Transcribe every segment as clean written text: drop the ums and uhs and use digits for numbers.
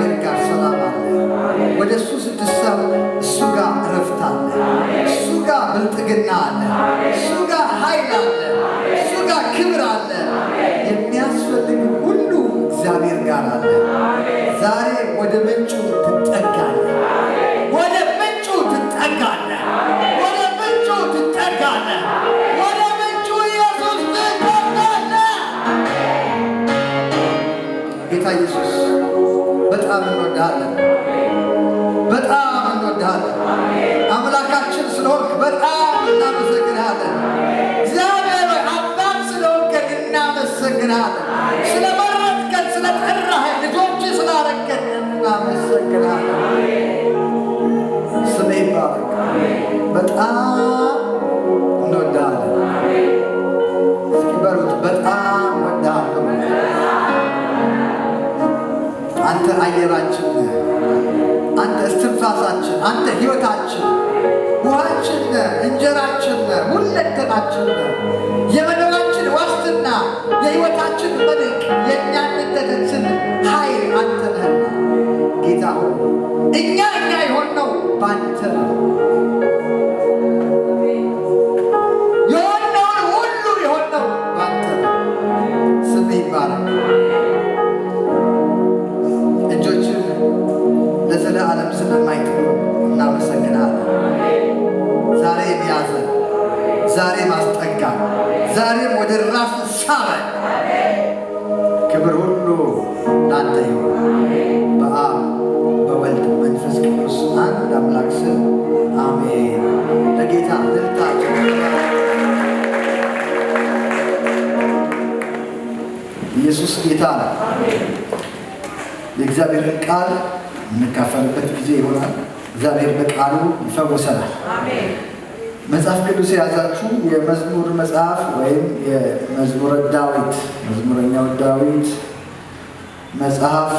ከእግዚአብሔር ጋር ሰላም አለ። ወደ እሱ ስትሳብ እሱ ጋር እረፍት አለ። እሱ ጋር ብልጥግና አለ። እሱ ጋር ኃይል አለ። እሱ ጋር ክብር አለ። የሚያስፈልግ ሁሉ እግዚአብሔር ጋር አለ። ዛሬ ወደ ምንጩ ትጠጋለህ። ወደ ምንጩ ትጠጋለህ። ወደ ምንጩ ትጠጋለህ። ወደ ምንጩ ኢየሱስ ትጠጋለህ። ጌታ ኢየሱስ በጣም እንወድሃለን። በጣም እንወድሃለን። አምላካችን ስለሆንክ በጣም እናመሰግንሃለን። እግዚአብሔር ሆይ አባት ስለሆንከን እናመሰግንሃለን። ስለመረጥከን፣ ስለጠራኸን፣ ልጆች ስላረከን እናመሰግንሃለን። ስምህ ይባረክ። በጣም እንወድሃለን። እስኪ በሉት በጣም እንወድሃለሁ። አንተ አየራችን ነህ። አንተ እስትንፋሳችን፣ አንተ ሕይወታችን፣ ውሃችን ነህ፣ እንጀራችን ነህ፣ ሁለንተናችን ነህ። የመኖራችን ዋስትና፣ የሕይወታችን መልክ፣ የእኛነታችን ኃይል አንተ ነህና ጌታ ሆይ እኛ የሆንነው በአንተ ነው። የሆነውን ሁሉ የሆነው በአንተ ነው። ስምህ ይባረክ። እጆችን ለዘለዓለም ስለማይጥሉ እናመሰግናለን። ዛሬ ያዘ፣ ዛሬ ማስጠጋ፣ ዛሬም ወደ ራስ ሳበ። ክብር ሁሉ ላንተ ይሁን። በአብ በወልድ መንፈስ ቅዱስ አንድ አምላክ ስም አሜን። ለጌታ ልልታቸው ኢየሱስ ጌታ ነው። የእግዚአብሔርን ቃል የምንካፈልበት ጊዜ ይሆናል። እግዚአብሔር በቃሉ ይፈውሰናል። መጽሐፍ ቅዱስ የያዛችሁ የመዝሙር መጽሐፍ ወይም የመዝሙረ ዳዊት መዝሙረኛው ዳዊት መጽሐፍ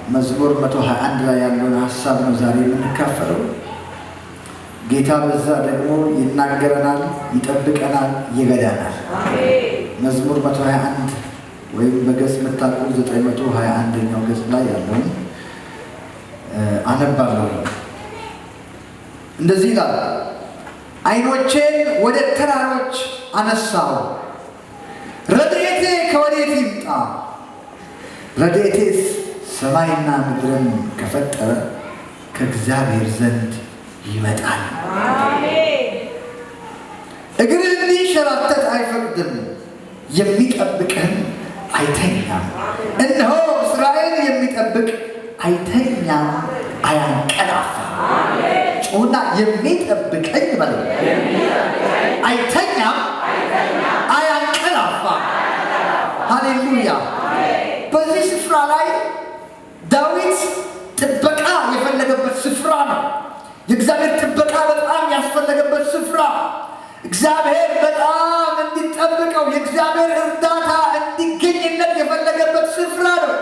መዝሙር 121 ላይ ያለውን ሀሳብ ነው ዛሬ የምንካፈለው። ጌታ በዛ ደግሞ ይናገረናል፣ ይጠብቀናል፣ ይገዳናል። መዝሙር 121 ወይም በገጽ መታቁ 921ኛው ገጽ ላይ ያለውን አነባለሁ። እንደዚህ ይላል፣ ዓይኖቼን ወደ ተራሮች አነሳሁ፣ ረድኤቴ ከወዴት ይምጣ? ረድኤቴስ ሰማይና ምድርን ከፈጠረ ከእግዚአብሔር ዘንድ ይመጣል። እግርህ እንዲንሸራተት አይፈቅድም፣ የሚጠብቅህም አይተኛም። እነሆ እስራኤል የሚጠብቅ አይተኛም አያንቀላፋም። ጩና የሚጠብቀኝ በል አይተኛም አያንቀላፋም። ሃሌሉያ። በዚህ ስፍራ ላይ ዳዊት ጥበቃ የፈለገበት ስፍራ ነው። የእግዚአብሔር ጥበቃ በጣም ያስፈለገበት ስፍራ፣ እግዚአብሔር በጣም እንዲጠብቀው የእግዚአብሔር እርዳታ እንዲገኝለት የፈለገበት ስፍራ ነው።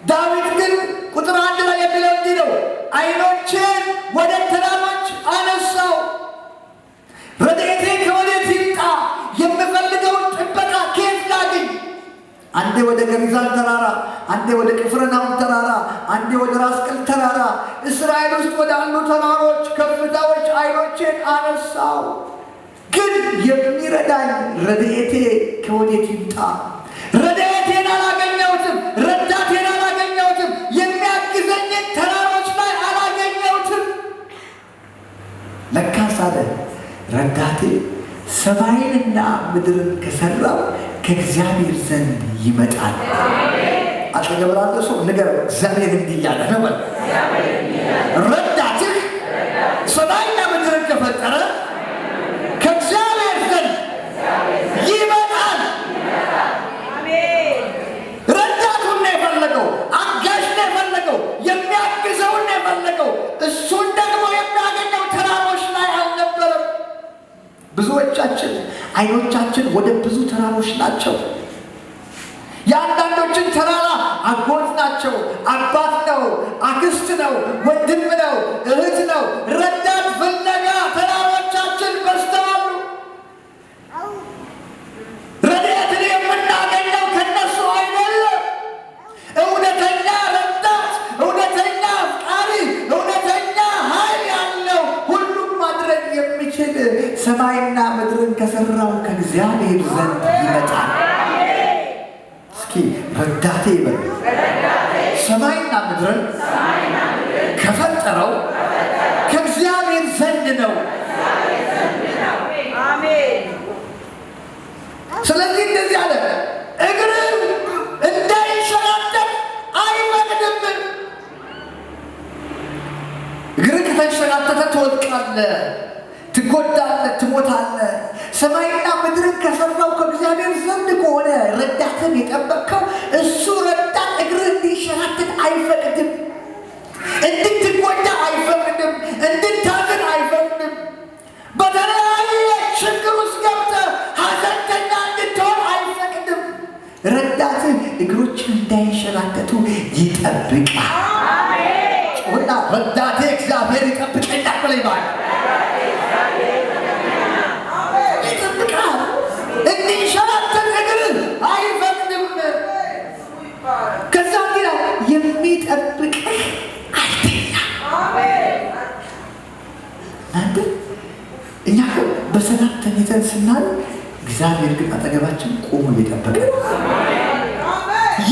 ዳዊት ግን ቁጥር 1 ላይ የሚለው እንዲህ ነው፣ ዓይኖቼን ወደ ተራሮች አነሳው፣ ረድኤቴ ከወዴት ይምጣ? የምፈልገውን ጥበቃ ከየት ላግኝ? አንዴ ወደ ገሪዛን ተራራ፣ አንዴ ወደ ቅፍርናሆም ተራራ፣ አንዴ ወደ ራስ ቅል ተራራ፣ እስራኤል ውስጥ ወዳሉ ተራሮች ከፍታዎች ዓይኖቼን አነሳው። ግን የሚረዳኝ ረድኤቴ ከወዴት ይምጣ? ረድኤቴን አላገኘሁትም፣ ረዳቴን አላገኘሁትም፣ የሚያግዘኝን ተራሮች ላይ አላገኘሁትም። ለካስ አለ ረዳቴ ሰማይንና ምድርን ከሠራው ከእግዚአብሔር ዘንድ ይመጣል። አጠገብ ላለው ሰው ንገረው፣ እግዚአብሔር እንዲህ እያለ ነው በል። ረዳትህ ሰማይና ምድርን ከፈጠረ ከእግዚአብሔር ዘንድ ይመጣል። ረዳቱን ነው የፈለገው፣ አጋዥ ነው የፈለገው፣ የሚያግዘውን ነው የፈለገው። እሱን ደግሞ የሚያገኘው ተራሮች ላይ አልነበረም። ብዙዎቻችን ዓይኖቻችን ወደ ብዙ ተራሮች ናቸው። የአንዳንዶችን ተራራ አጎት ናቸው፣ አባት ነው፣ አክስት ነው፣ ወንድም ነው፣ እህት ነው። ረዳት ፍለጋ ተራሮቻችን በዝተዋሉ። ረድኤትን የምናገኘው ከነሱ አይደለም። እውነተኛ ረዳት፣ እውነት ሰማይና ምድርን ከሰራው ከእግዚአብሔር ዘንድ ይመጣል። እስኪ ረዳቴ በል። ሰማይና ምድርን ከፈጠረው ከእግዚአብሔር ዘንድ ነው። አሜን። ስለዚህ እንደዚህ አለ፣ እግር እንዳይንሸራተት አይፈቅድም። እግር ከተንሸራተተ ትወድቃለህ፣ ትጎዳለህ፣ ትሞታለህ። ሰማይና ምድርን ከሰራው ከእግዚአብሔር ዘንድ ከሆነ ረዳትን የጠበቅከው እሱ ረዳት እግርህ እንዲንሸራተት አይፈቅድም፣ እንድትጎዳ አይፈቅድም፣ እንድታዝን አይፈቅድም። በተለያየ ችግር ውስጥ ገብተህ ሐዘንተኛ እንድትሆን አይፈቅድም። ረዳትህ እግሮችን እንዳይንሸራተቱ ይጠብቃል። ጮና ረዳቴ እግዚአብሔር ይጠብቀኛል በለኝ ማለት ይጠብቃል። እንዲንሸራተት እግርህ አይፈቅድም። ከዛ ሌላ የሚጠብቅህ አይተኛም። እናንተ እኛ በሰላም ተኝተን ስናል እግዚአብሔር ግን አጠገባችን ቆሞ እየጠበቀ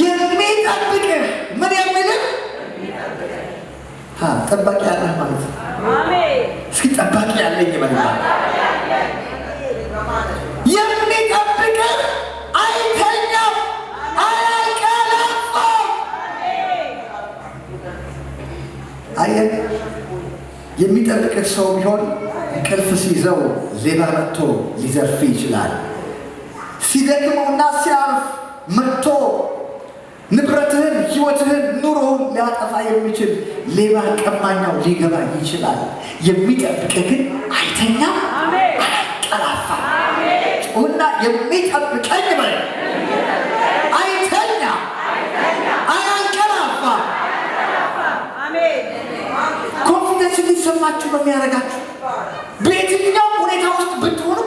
የሚጠብቅህ ምን የሚልህ ጠባቂ ያለህ ማለት ነው። እስኪ ጠባቂ ያለኝ ይመልካል። የሚጠብቅህ አይተኛም፣ አያንቀላፋም። አየህ፣ የሚጠብቅህ ሰው ቢሆን እንቅልፍ ሲይዘው ሌባ መጥቶ ሊዘርፍ ይችላል። ሲደክመውና ሲያርፍ መጥቶ ንብረትህን፣ ሕይወትህን፣ ኑሮውን ሊያጠፋ የሚችል ሌባ ቀማኛው ሊገባ ይችላል። የሚጠብቅህ ግን አይተኛም፣ አያንቀላፋም። ጩኹና የሚጠብቀኝ በል። አይተኛም፣ አያንቀላፋም። ኮንፊደንስ እንዲሰማችሁ ነው የሚያደርጋችሁ። በየትኛው ሁኔታ ውስጥ ብትሆኑ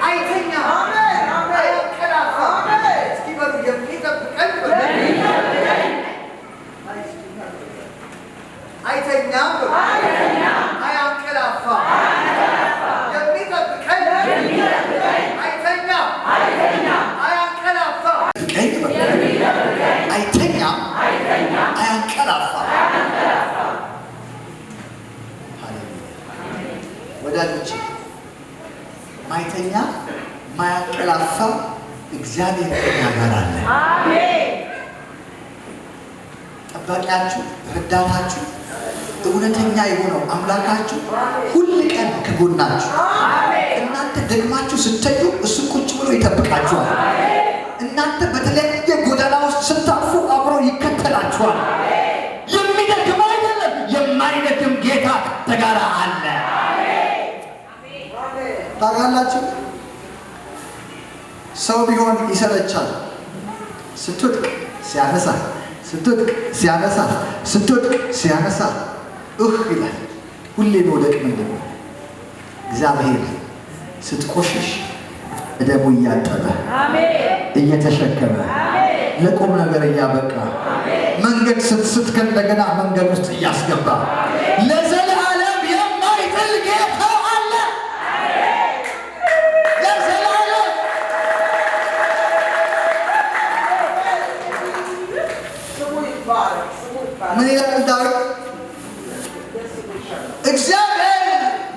አይተኛም፣ አያንቀላፋም። እስኪ በሉ የሚጠብቀኝ አይተኛም፣ አያንቀላፋም። የሚጠብቀኝ አይተኛም፣ አያንቀላፋም። አይተኛም፣ አያንቀላፋም። ወዳጆች ማይተኛ ማያንቀላፋ እግዚአብሔር ከእኛ ጋር አለ። ጠባቂያችሁ፣ ረዳታችሁ፣ እውነተኛ የሆነው አምላካችሁ ሁል ቀን ከጎናችሁ። እናንተ ደግማችሁ ስትተኙ እሱ ቁጭ ብሎ ይጠብቃችኋል። እናንተ በተለያየ ጎዳና ውስጥ ስታልፉ አብሮ ይከተላችኋል። የሚደክም አይደለም፣ የማይደክም ጌታ ተጋራ አለ። ታውቃላችሁ፣ ሰው ቢሆን ይሰለቻል። ስትወድቅ ሲያነሳ፣ ስትወድቅ ሲያነሳ፣ ስትወድቅ ሲያነሳ ይላል። ሁሌ መውደቅ ምንድን ነው? እግዚአብሔር ስትቆሽሽ እደሙ እያጠበ እየተሸከመ ለቁም ነገር እያበቃ መንገድ ስትስት ከእንደገና መንገድ ውስጥ እያስገባ ለዘላለም የማይጥል ጌታ አለ። ለዘላለም ምን ይላል ዳዊት? እግዚአብሔር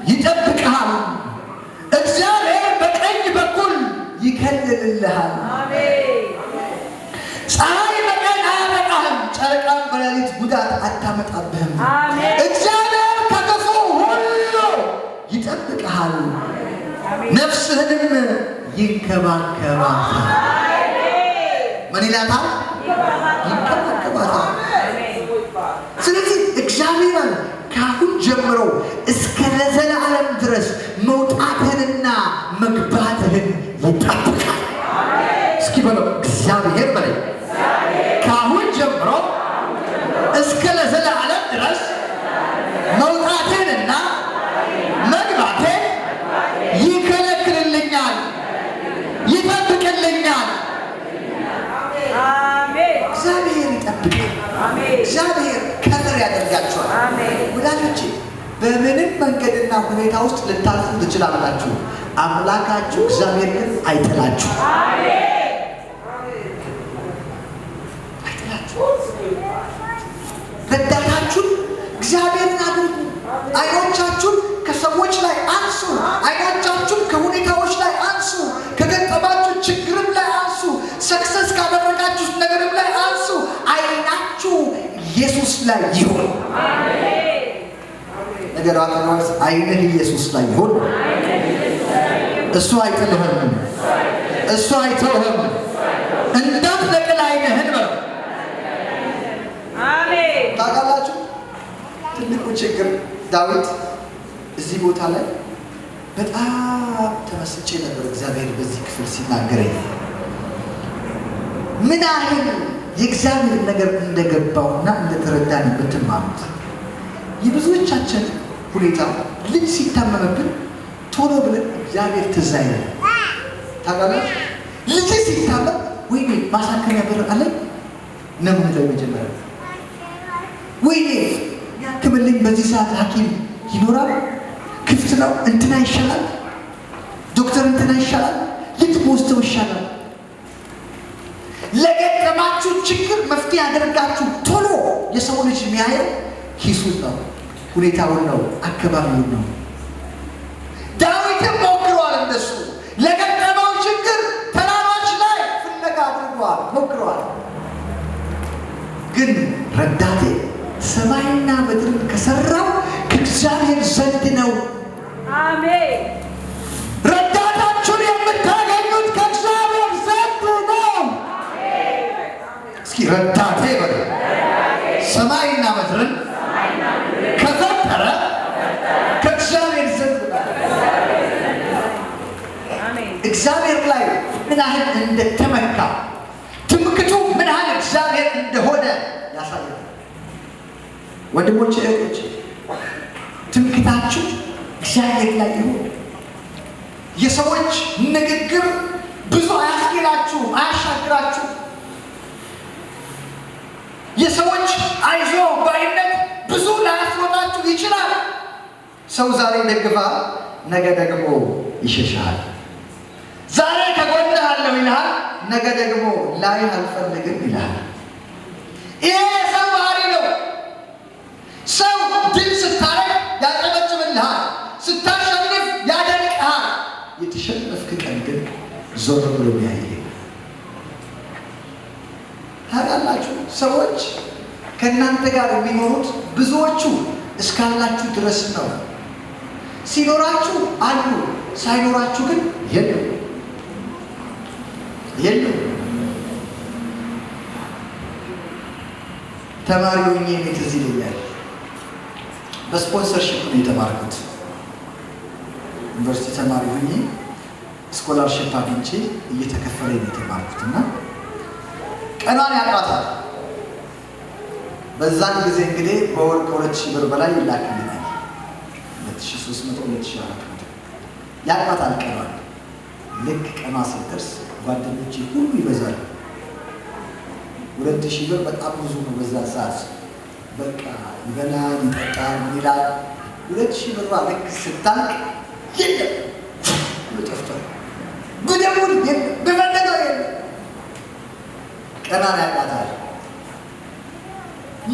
ይጠብቅሃል፣ እግዚአብሔር በቀኝ በኩል ይከልልልሃል። ፀሐይ በቀን አያመጣህም፣ ጨረቃም በሌሊት ጉዳት አታመጣብህም። እግዚአብሔር ከክፉ ሁሉ ይጠብቅሃል፣ ነፍስህንም ይንከባከባታል። ምን ይላታል? ይንከባከባታል። ስለዚህ እግዚአብሔር ከአሁን ጀምሮ እስከ ለዘላለም ድረስ መውጣትህንና መግባትህን ይጠብቃል። እስኪ በለው እግዚአብሔር በለኝ። ከአሁን ጀምሮ እስከ ለዘላለም ድረስ መውጣትህንና መግባትህን ይከለክልልኛል፣ ይጠብቅልኛል። እግዚአብሔር ይጠብቃል። እግዚአብሔር ከበር ያደርጋቸዋል። ወዳጆቼ በምንም መንገድና ሁኔታ ውስጥ ልታልፉ ትችላላችሁ። አምላካችሁ እግዚአብሔር ግን አይጥላችሁ። ረዳታችሁ እግዚአብሔርን አድርጉ። አይኖቻችሁን ከሰዎች ላይ አንሱ። አይኖቻችሁን ከሁኔታዎች ላይ አንሱ። ከገጠማችሁ ችግርም ላይ አንሱ። ሰክሰስ ካደረጋችሁ ነገርም ላይ አንሱ። አይናችሁ ኢየሱስ ላይ ይሁን። ነገር አጠናውስ አይንህ ኢየሱስ ላይ ይሁን። እሱ አይጥልህም። እሱ አይተውህም። እንዳትነቅል አይንህን በለው። አሜን። ታውቃላችሁ ትልቁ ችግር ዳዊት እዚህ ቦታ ላይ በጣም ተመስጬ ነበር። እግዚአብሔር በዚህ ክፍል ሲናገረኝ ምን ያህል የእግዚአብሔር ነገር እንደገባውና እንደተረዳን ብትማሩት። የብዙዎቻችን ሁኔታ ልጅ ሲታመምብን ቶሎ ብለን እግዚአብሔር ትዝ አይለን። ታውቃላችሁ ልጅ ሲታመም ወይኔ ማሳከሚያ ብር አለኝ ነው የምንለው መጀመሪያ። ወይኔ ያክምልኝ በዚህ ሰዓት ሐኪም ይኖራል፣ ክፍት ነው፣ እንትና ይሻላል፣ ዶክተር እንትና ይሻላል፣ የት ወስደው ይሻላል። ለገጠማችሁ ችግር መፍትሄ ያደርጋችሁ ቶሎ የሰው ልጅ የሚያየው ኪሱን ነው፣ ሁኔታውን ነው፣ አካባቢውን ነው። ዳዊትም ሞክሯል። እንደሱ ለገጠመው ችግር ተራሮች ላይ ፍለጋ አድርጓል፣ ሞክሯል። ግን ረዳቴ ሰማይና ምድርን ከሰራው ከእግዚአብሔር ዘንድ ነው። አሜን። ረዳታችሁን የምታገኙት ከእግዚአብሔር ዘንድ ነው። እስኪ ረዳቴ በሉ። ሰማይና ምድርን ከፈጠረ ከእግዚአብሔር ዘንድ ነው። እግዚአብሔር ላይ ምን ያህል እንደተመካ ትምክቱ ምን ያህል እግዚአብሔር እንደሆነ ያሳያል። ወንድሞቼ እህቶቼ ትምክታችሁ እግዚአብሔር ላይ ይሁን። የሰዎች ንግግር ብዙ አያስኬዳችሁ፣ አያሻግራችሁ። የሰዎች አይዞ ባይነት ብዙ ላያስሮጣችሁ ይችላል። ሰው ዛሬ ደግፋል፣ ነገ ደግሞ ይሸሻል። ዛሬ ከጎንህ አለው ይልሃል፣ ነገ ደግሞ ላይ አልፈልግም ይልሃል። ይሄ ሰው ባህሪ ነው። ሰው ድል ስታረግ ያጨበጭብልሃል፣ ስታሸንፍ ያደንቅሃል። የተሸነፍክ ቀን ግን ዞር ብሎ ያየ። ታውቃላችሁ ሰዎች ከእናንተ ጋር የሚኖሩት ብዙዎቹ እስካላችሁ ድረስ ነው። ሲኖራችሁ አሉ፣ ሳይኖራችሁ ግን የለም። ተማሪ ሆኜ ቤት እዚህ ይለኛል። በስፖንሰርሺፕ ነው የተማርኩት። ዩኒቨርሲቲ ተማሪ ሆኜ ስኮላርሺፕ አግኝቼ እየተከፈለ ነው የተማርኩት እና ቀኗን ያውቃታል። በዛን ጊዜ እንግዲህ በወር ከ2000 ብር በላይ ይላክልኛል። 2300 2400 ያውቃታል ቀኗን። ልክ ቀኗ ስትደርስ ጓደኞቼ ሁሉ ይበዛሉ። 2000 ብር በጣም ብዙ ነው በዛ ሰዓት። በቃ ይበላል፣ ይጠጣል፣ ይላል። 2000 ብር ልክ ስታልቅ የለም ጠፍቷል። ብደውል ብፈልገው የለም። ቀኗን ያውቃታል።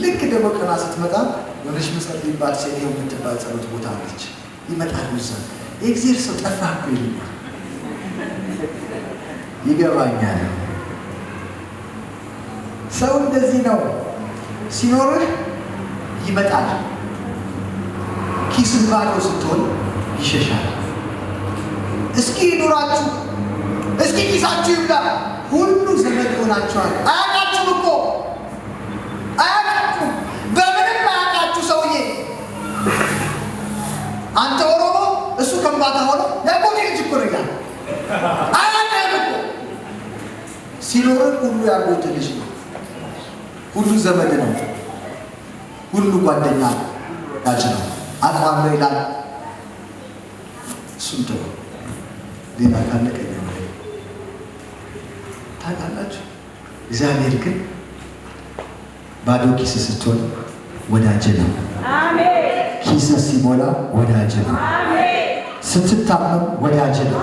ልክ ደግሞ ቀኗ ስትመጣ የሆነች ምጸልይባት ሴት የምትባል ጸሎት ቦታ አለች። ይመጣል እዛ የእግዚአብሔር ሰው ጠፋህ እኮ ይሉኛል። ይገባኛል። ሰው እንደዚህ ነው። ሲኖርህ ይመጣል፣ ኪስህ ባዶ ስትሆን ይሸሻል። እስኪ ይኑራችሁ፣ እስኪ ኪሳችሁ ይብላ፣ ሁሉ ዘመድ ሆናችኋል። አያውቃችሁም እኮ አያውቃችሁም። በምንም አያውቃችሁ ሰውዬ። አንተ ኦሮሞ እሱ ከምባታ ሆኖ ያጎቴ ልጅ እኮ ነው ይላል። አያውቅም እኮ። ሲኖርህ ሁሉ ያጎቴ ልጅ ነው፣ ሁሉ ዘመድ ነው፣ ሁሉ ጓደኛ ጋጭ ነው። አጥባለሁ ይላል። እሱም ተው ሌላ ካለቀ ታውቃላችሁ። እግዚአብሔር ግን ባዶ ኪስ ስትሆን ወዳጅ ነው። አሜን። ኪስህ ሲሞላ ወዳጅ ነው። ስትታመም ወዳጅ ነው።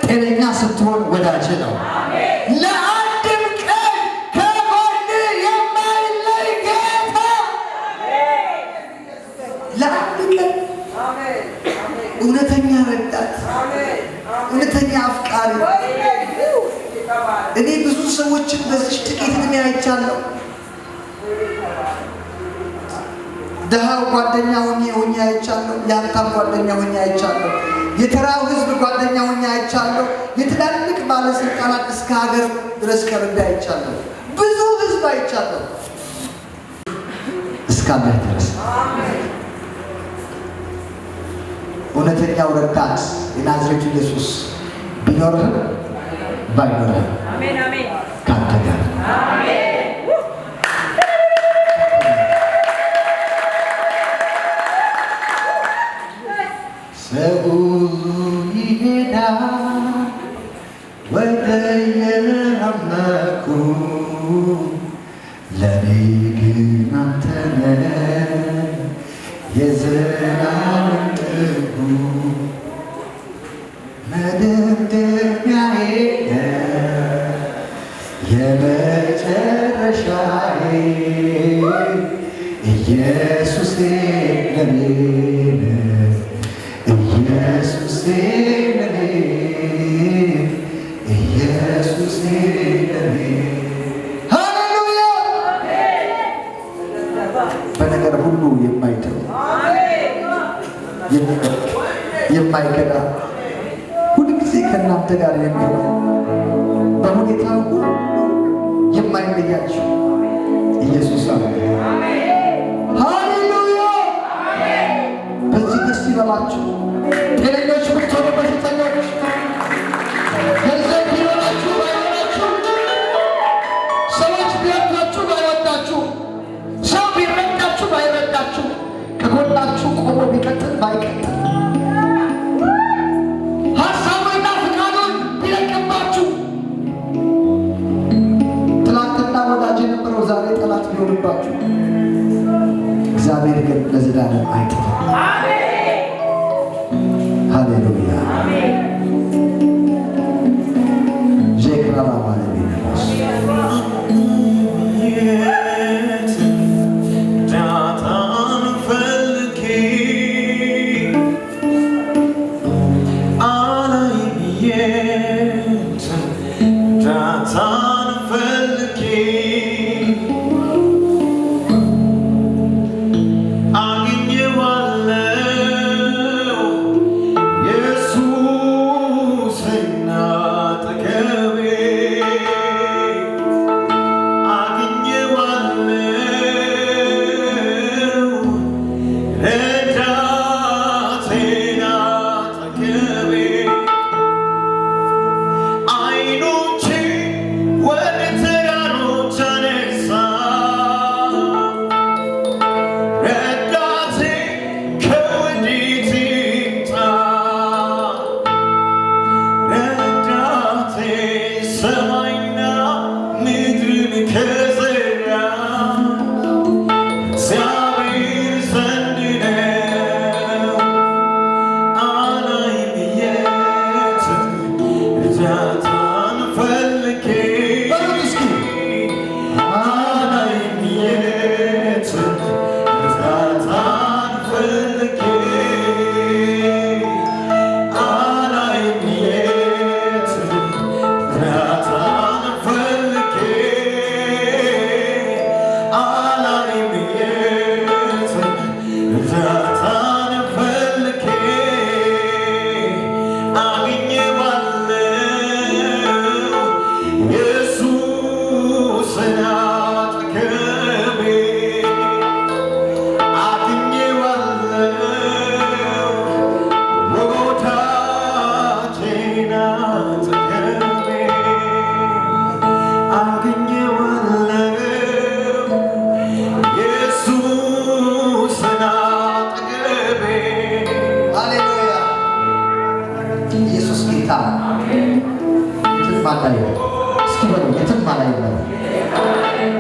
ጤነኛ ስትሆን ወዳጅ ነው። ለአንድም ቀን ከጎን የማይለይ ጌታ ለአንድ ቀን እውነተኛ ረዳት፣ እውነተኛ አፍቃሪ። እኔ ብዙ ሰዎችን በዚህ ጥቂት እድሜ አይቻለሁ። ደሃው ጓደኛ ሆኜ አይቻለሁ። የሀብታም ጓደኛ ሆኜ አይቻለሁ። የተራው ሕዝብ ጓደኛ ሆኜ አይቻለሁ። የትላልቅ ባለስልጣናት እስከ ሀገር ድረስ ቀርቤ አይቻለሁ። ብዙ ሕዝብ አይቻለሁ። እስካለህ ድረስ እውነተኛው ረዳት የናዝሬቱ ኢየሱስ ቢኖርህ ባይኖርህ ካንተ ጋር ሰው ይሄዳል ወደ የአምላኩ፣ ለኔ ግን አንተ ነህ የዘላለም ጥጉ። መደምደሚያዬ የመጨረሻዬ ኢየሱሴ ለኔ ኢየሱሴ ለኔ ኢየሱሴ ለኔ። ሃሌሉያ! በነገር ሁሉ የማይተው የማይከዳ ሁልጊዜ ከእናንተ ጋር የሚሆን በሁኔታ ሁሉ የማይለያችሁ ኢየሱስ አለ። ሃሌሉያ! በዚህ ደስ ይበላችሁ። ጤነኞች ብትሆኑ፣ በሽተኞች፣ ገንዘብ ቢኖራችሁ ባይኖራችሁ፣ ሰዎች ቢወዳችሁ ባይወዳችሁ፣ ሰው ቢረዳችሁ ባይረዳችሁ፣ ከጎናችሁ ቆሞ ቢቀጥል ባይቀጥል፣ ሀሳቡና ፍቃዱን ቢለቅባችሁ፣ ትናንትና ወዳጅ የነበረው ዛሬ ጠላት ቢሆንባችሁ፣ እግዚአብሔር ግን ለዘላለም አይጥልም። ሃሌሉያ! ጄክራራ ባለቤት ዳታን ፈልጌ አላየሁትም። ዳታን ፈልጌ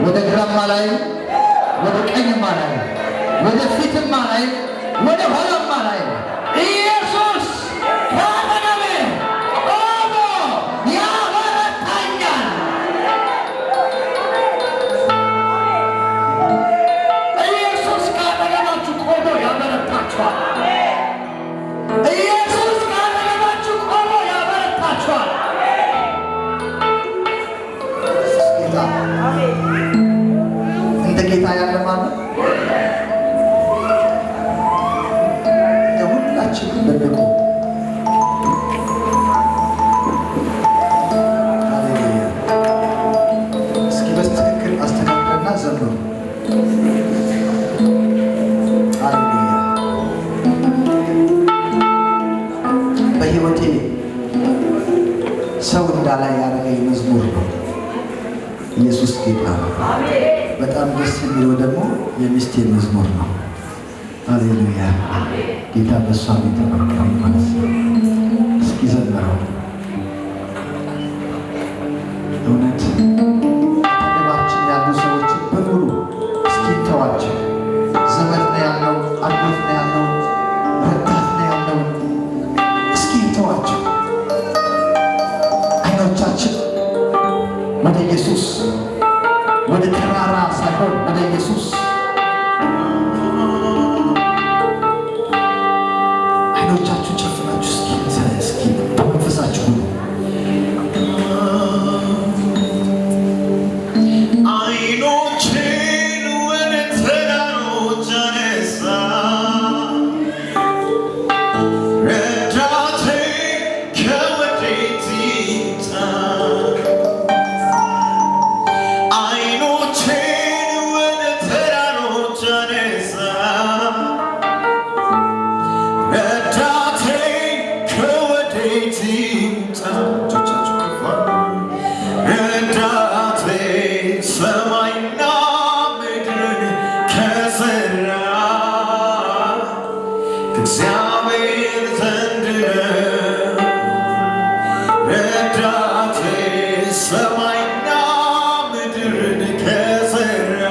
ወደ ግራም አላይም፣ ወደ ቀኝም አላይም፣ ወደ ፊትም አላይም፣ ወደ ኋላማ ላይ ኢየሱስ ካጠገቤ ቆሞ ያበረታኛል። ኢየሱስ ካጠገባችሁ ቆሞ ያበረታችኋል። ኢየሱስ ካጠገባችሁ ቆሞ ያበረታችኋል። ጌታ እንደ ጌታ ያለ ማለት ሁላችንም በልቆ ሃሌሉያ። እስኪ በትክክል አስተካክልና ዘምሩ። ሃሌሉያ። በሕይወቴ ሰው እንዳላይ ያደረገኝ መዝሙር ነው። ኢየሱስ ጌታ ነው። በጣም ደስ የሚለው ደግሞ የሚስቴ መዝሙር ነው። ሃሌሉያ። ጌታ በሷ ቤት ተመርካሪ ማለት ነው። እስኪ ዘምረው። እውነት አጠገባችን ያሉ ሰዎችን በሙሉ እስኪ ተዋቸው። ዘመድ ነው ያለው፣ አጎት ነው ያለው፣ ረዳት ነው ያለው። እስኪ ተዋቸው። አይኖቻችን ወደ ኢየሱስ፣ ወደ ተራራ ሳይሆን ወደ ኢየሱስ አይኖቻችሁ ጨፍናችሁ እስኪ በመንፈሳችሁ አይኖቼን ወደ ተራሮች አነሳ፣ ረዳቴ ከወዴት ይምጣ? አይኖቼን ወደ ተራሮች አነሳ፣ ረዳቴ ከወዴት ይምጣ? እጆቻችሁ ከፍ አድርጉ። ረዳቴ ሰማይና ምድርን ከሠራ እግዚአብሔር ዘንድ ነው። ረዳቴ ሰማይና ምድርን ከሠራ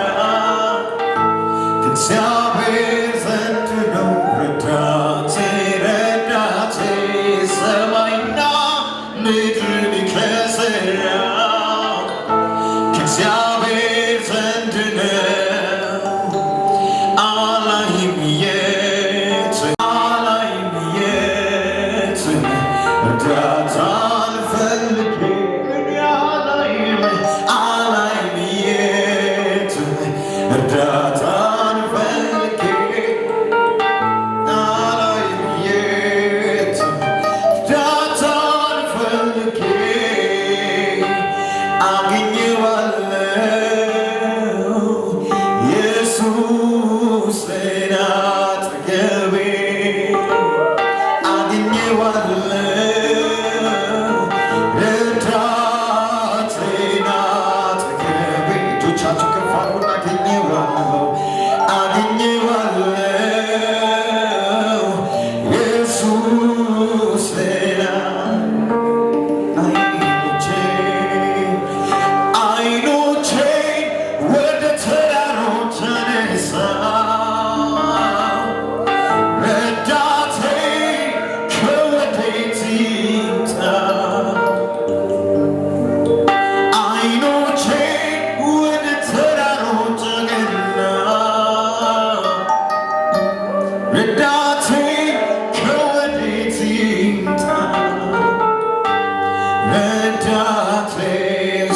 እግዚአብሔር ዘንድ ነው። ረዳቴ ሰማይና ምድርን ከሠራ እግዚአብሔር ዘንድ ነው። አላይም የት እርዳታን ፈልጌ አላይም የት እርዳታን ፈልጌ አላይም የት እርዳታን ፈልጌ አግኝዋለሁ ኢየሱስን አጠገቤ አግኝዋለሁ ረዳቴን አጠገቤ። እጆቻችሁ ከፍ አድርጉና አግኝዋለሁ ኢየሱስን አይኖቼን ወደ ተራሮች አነሳ፣ ረዳቴ ከወዴት ይምጣ? አይኖቼን ወደ ተራሮች አቀና፣ ረዳቴ ከወዴት ይምጣ? ረዳቴ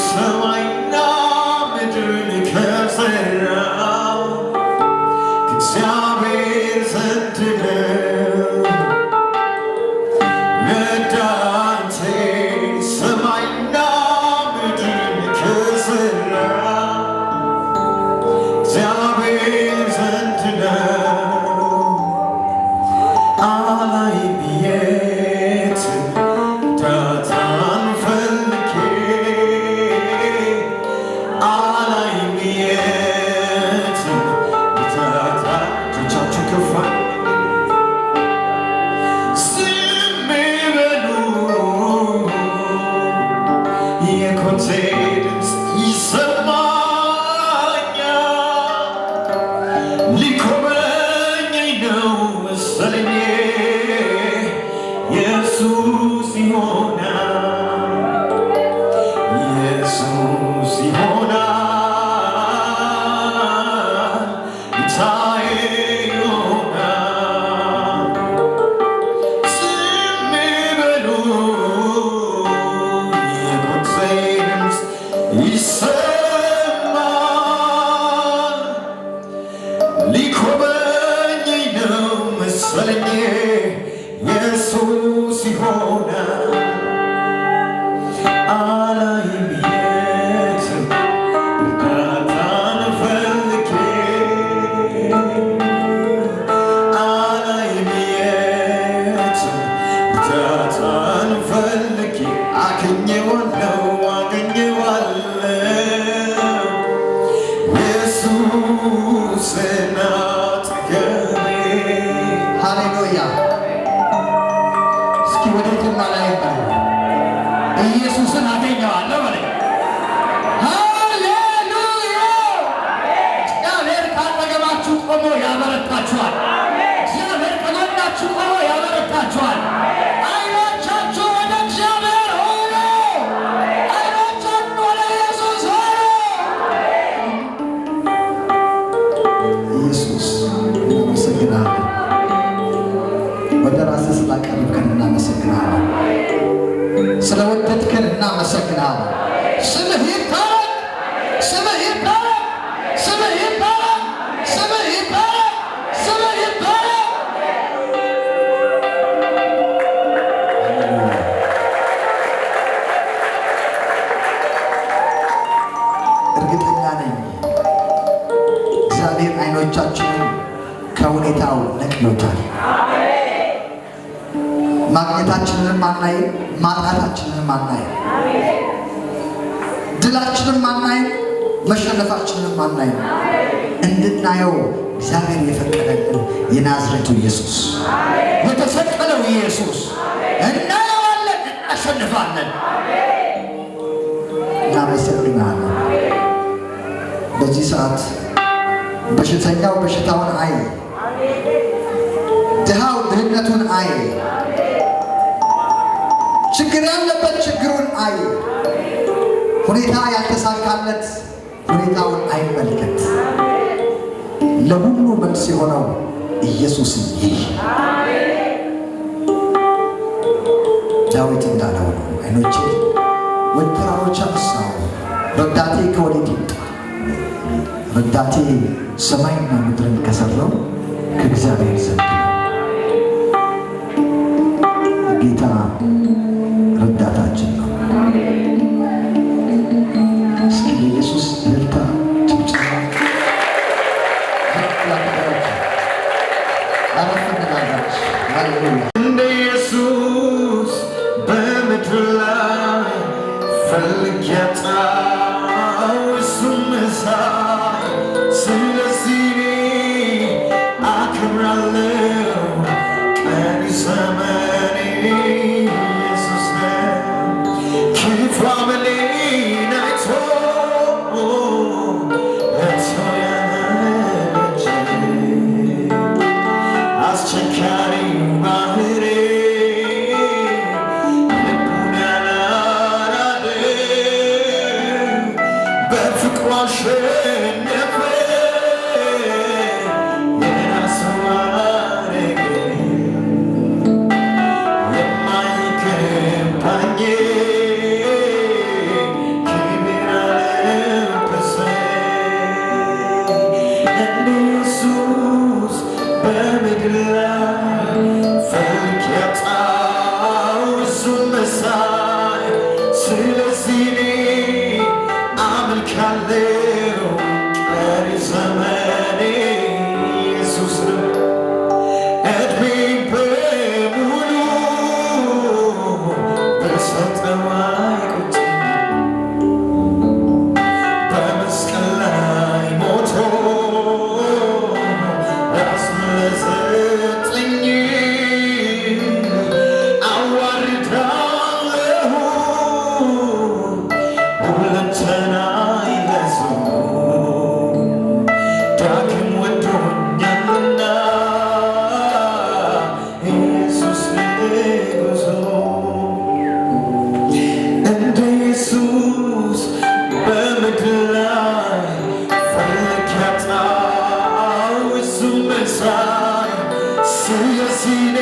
ሰማይና ምድርን ከሠራ እግዚአብሔር ዘንድ ነው። ረዳቴ ሰማይና ምድርን ከሠራ እግዚአብሔር ዘንድ ነው። አላይም የት እርዳታን ፈልጌ አላይም የት እርዳታ። እጆቻችሁ ከፍ ዝም በሉ የኮቴ ድምፅ ይሰማኛል፣ ሊጎበኘኝ ነው መሰለኝ ኢየሱስ ይሆናል አላይም የትም እርዳታን ፈልጌ አላይም የትም እርዳታን ፈልጌ አገኘዋለሁ ኢየሱስን አጠገቤ። ሃሌሉያ! እስኪ ወደ ጀማላ ይባል ኢየሱስን አገኘዋለሁ ማለት ሃሌሉያ! እግዚአብሔር ካጠገባችሁ ቆሞ ያበረታችኋል። እግዚአብሔር ከጎናችሁ ቆሞ ያበረታችኋል። አይኖቻችሁ ወደ እግዚአብሔር ሆኖ አይኖቻችሁ ወደ ኢየሱስ ሆኖ ኢየሱስ እናመሰግናለን። ወደ ራስህ ስላቀረብከን እናመሰግናለን። ስለወደድከን እናመሰግናለን። ስምህ ይባረክ፣ ስምህ ይባረክ፣ ስምህ ይባረክ፣ ስምህ ይባረክ፣ ስምህ ይባረክ። እርግጠኛ ነኝ እግዚአብሔር አይኖቻችንን ከሁኔታው ነቅሎታል። ማግኘታችንንም አናይም፣ ማጣታችንንም አናይም፣ ድላችንንም አናይም፣ መሸነፋችንንም አናይም። እንድናየው እግዚአብሔር የፈቀደልን የናዝሬቱ ኢየሱስ የተሰቀለው ኢየሱስ እናየዋለን፣ እናሸንፋለን። እናመሰግናለን። በዚህ ሰዓት በሽተኛው በሽታውን አይ፣ ድሃው ድህነቱን አይ፣ ችግር ያለበት ችግሩን አይ፣ ሁኔታ ያልተሳካለት ሁኔታውን አይመልከት። ለሁሉ መልስ የሆነው ኢየሱስን ይህ ዳዊት እንዳለው ነው። አይኖቼ ወደ ተራሮች አነሳሁ፣ ረዳቴ ከወዴት ይምጣ? ረዳቴ ሰማይና ምድርን ከሠራው ከእግዚአብሔር ዘንድ ነው። ጌታ ረዳታችን ነው። እስኪ ለኢየሱስ እልልታ ጭብጨባ አረፍ እንላለን። ሃሌሉያ! እንደ ኢየሱስ በምድር ላይ ፈልጌ አጣሁ እሱን መሳይ። ስለዚህ አከብራለሁ ቀሪ ዘመኔ ኢየሱስ ነው። ክፉ አመሌን አይቶ ያለች አስቸጋሪ ባህሬ ልቡን ያላራደ በፍቅሩ አሸነፈ የራሱ አረገኝ የማይገባኝ ክብር አለበሰኝ። እንደ ኢየሱስ በምድር ላይ ፈልጌ አጣሁ እሱን መሳይ። ስለዚህ እኔ አመልካለሁ ቀሪ ዘመኔ ኢየሱስ ነው። ዕድሜን በሙሉ በሰጠው አይቆጨኝም። በመስቀል ላይ ሞቶ ራሱን ለሰጠኝ አዋርዳለሁ ሁለንተናዬ ለእርሱ ዳግም ወዶኛልና ኢየሱስ ንጉሡ። እንደ ኢየሱስ በምድር ላይ ፈልጌ አጣሁ እሱን መሳይ። ስለዚህ እኔ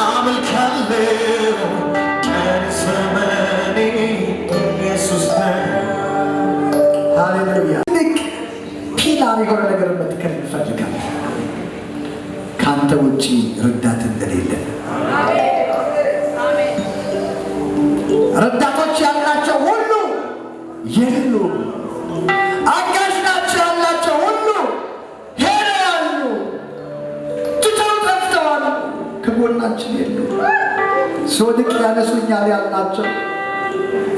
አመልካለሁ ቀሪ ዘመኔ ኢየሱስ ነው። ሃሌሉያ! ትልቅ ፒላር የሆነ ነገር መትከል እንፈልጋለን። ከአንተ ውጪ ረዳት እንደሌለ ረዳቶች ያላቸው ሁሉ የሉም። አጋዥ ናቸው ያላቸው ሁሉ ሄደዋል፣ ትተው ጠፍተዋል፣ ከጎናችን የሉም። ስወድቅ ያነሱኛል ያልናቸው፣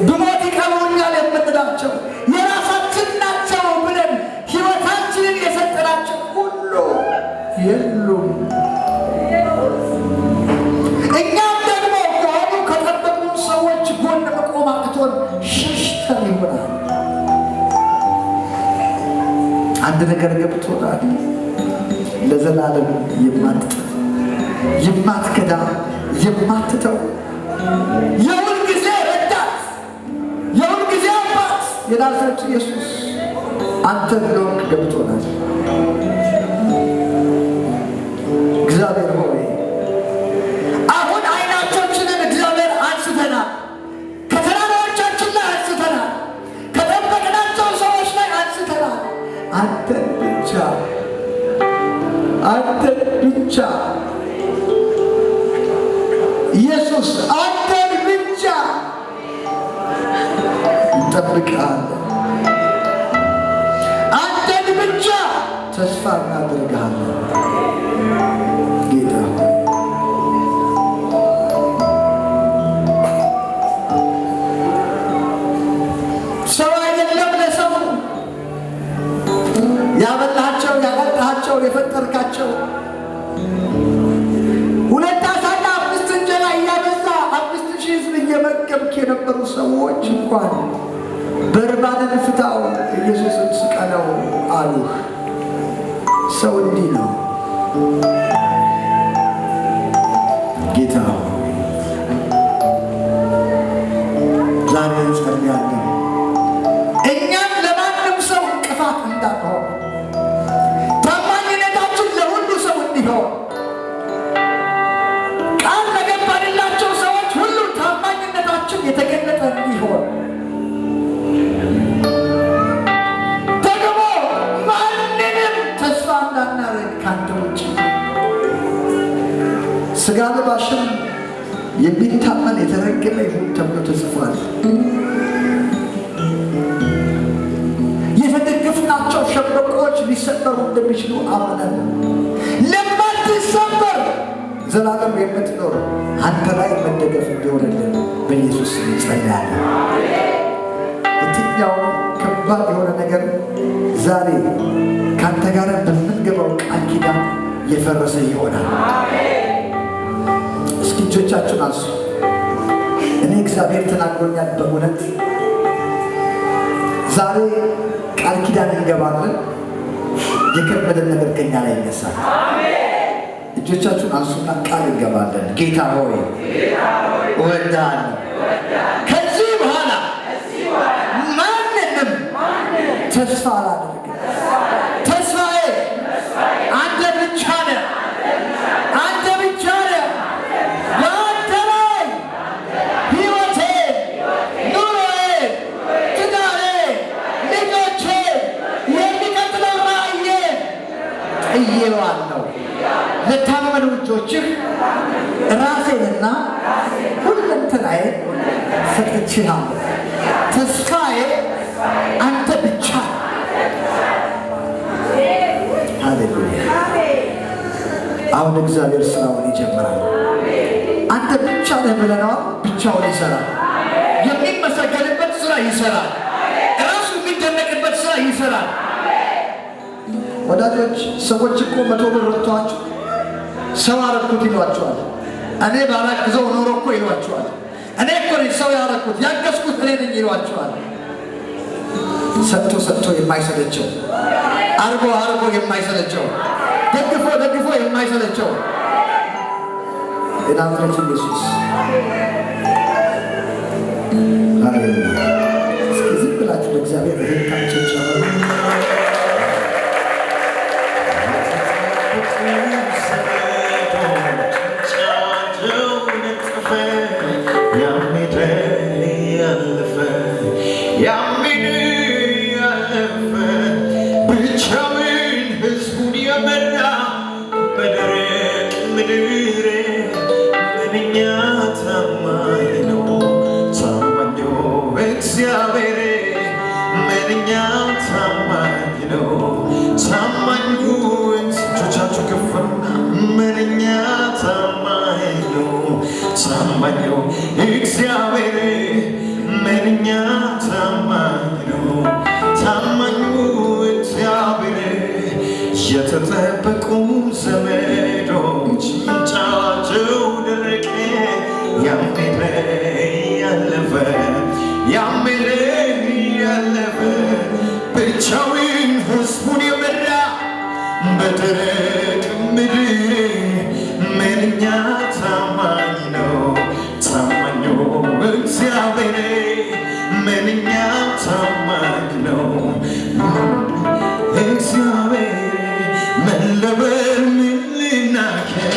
ብሞት ይቀብሩኛል የምንላቸው፣ የራሳችን ናቸው ብለን ሕይወታችንን የሰጠናቸው ሁሉ የሉም። እኛም ደግሞ ከሆኑ ከጠበቁን ሰዎች ጎን መቆም አቅቶን ሸሽተን ይሆናል። አንድ ነገር ገብቶናል። ለዘላለም የማትጠፋ የማትከዳ የማትተው የሁል ጊዜ ረዳት የሁል ጊዜ አባት የናዝሬቱ ኢየሱስ አንተ እንደሆንክ ገብቶናል። እግዚአብሔር ሆይ አሁን ዓይናችንን እግዚአብሔር አንስተናል። ከተራራዎቻችን ላይ አንስተናል። ከጠበቅናቸው ሰዎች ላይ አንስተናል። አንተን ብቻ ኢየሱስ አንተን ብቻ እንጠብቅሃለን። አንተን ብቻ ተስፋ እናደርግሃለን። ጌታ ሰው አይደለም ለሰው ያበላቸው ያጠጣቸው የፈጠርካቸው ሁለት ዓሣና 5 እንጀራ እያበዛ 5,000 ሕዝብ እየመገብክ የነበሩ ሰዎች እንኳን በርባንን ፍታው ኢየሱስን ስቀለው አሉህ። ሰው እንዲህ ነው። ጌታ ዛሬ እንጸልያለን፣ እኛም ለማንም ሰው እንቅፋት እንዳንሆን፣ ታማኝነታችን ለሁሉ ሰው እንዲሆን፣ ቃል ለገባንላቸው ሰዎች ሁሉ ታማኝነታችን የተገለጠ እንዲሆን፣ ደግሞ ማንንም ተስፋ እንዳናደርግ ካንተ ውጭ ሥጋ ለባሽም የሚታመን የተረገመ ይሁን ተብሎ ተጽፏል። የተደገፍናቸው ሸምበቆዎች ሊሰበሩ እንደሚችሉ አምነን ለማትሰበር ዘላለም የምትኖር አንተ ላይ መደገፍ እንዲሆንልን በኢየሱስ ስም እንጸልያለን። የትኛው ከባድ የሆነ ነገር ዛሬ ከአንተ ጋር በምንገባው ቃል ኪዳን የፈረሰ ይሆናል። እስኪ እጆቻችሁን አንሱ። እኔ እግዚአብሔር ተናግሮኛል። በእውነት ዛሬ ቃል ኪዳን እንገባለን። የከበደን ነገር ከኛ ላይ ይነሳል። እጆቻችሁን አንሱና ቃል እንገባለን። ጌታ ሆይ እወድሃለሁ። ከዚህ በኋላ ማንንም ተስፋ አላደርግም። ተስፋዬ አንተ ብቻ ነህ። አንተ ብቻ ነህ። በአንተ ላይ ሕይወቴን፣ ኑሮዬን፣ ትዳሬን፣ ልጆቼን፣ የሚቀጥለው ራእዬን ጥዬዋለሁ። ለታመኑ እጆችህ ራሴንና ሁለንተናዬን ሰጥቼሃለሁ። ተስፋዬ አንተ ብቻ። ሃሌሉያ። አሁን እግዚአብሔር ስራውን ይጀምራል። አንተ ብቻ ነህ ብለነዋል። ብቻውን ይሰራል። የሚመሰገንበት ስራ ይሰራል። ራሱ የሚደነቅበት ስራ ይሰራል። ወዳጆች፣ ሰዎች እኮ 100 ብር ረድተዋችሁ ሰው አረኩት ይሏቸዋል። እኔ ባላግዘው ኖሮ እኮ ይሏቸዋል። እኔ እኮ ሰው ያረኩት ያገዝኩት እኔ ነኝ ይሏቸዋል። ሰጥቶ ሰጥቶ የማይሰለቸው፣ አርጎ አርጎ የማይሰለቸው፣ ደግፎ ደግፎ የማይሰለቸው የናዝሬቱ ኢየሱስ ሃሌሉያ። እስኪ ዝም ብላችሁ ለእግዚአብሔር እህታችን ጨምሩ። ብቻውን ሕዝቡን የመራ በደረቅ ታማኝ ነው እግዚአብሔር ምንኛ ታማኝ ነው ታማኙ እግዚአብሔር የተጠበቁ ዘመዶች ምንጫቸው ደረቀ ያሜለ ያለፈ ያሜለ ያለፈ ብቻውን ሕዝቡን የመራ በደረቅ ምድር ምንኛ ታማኝ ነው ታማኙ እግዚአብሔር ምንኛ ታማኝ ነው እግዚአብሔር ምን ልበል ምን ልናገር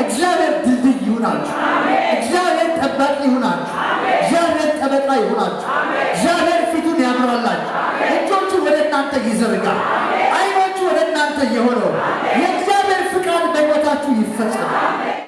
እግዚአብሔር ድልድይ ይሁናችሁ። እግዚአብሔር ጠባቂ ይሁናችሁ። እግዚአብሔር ጠበቃ ይሁናችሁ። እግዚአብሔር ፊቱን ያብራላችሁ። እጆቹ ወደ እናንተ ይዘርጋል። ዓይኖቹ ወደ እናንተ ይሆናል።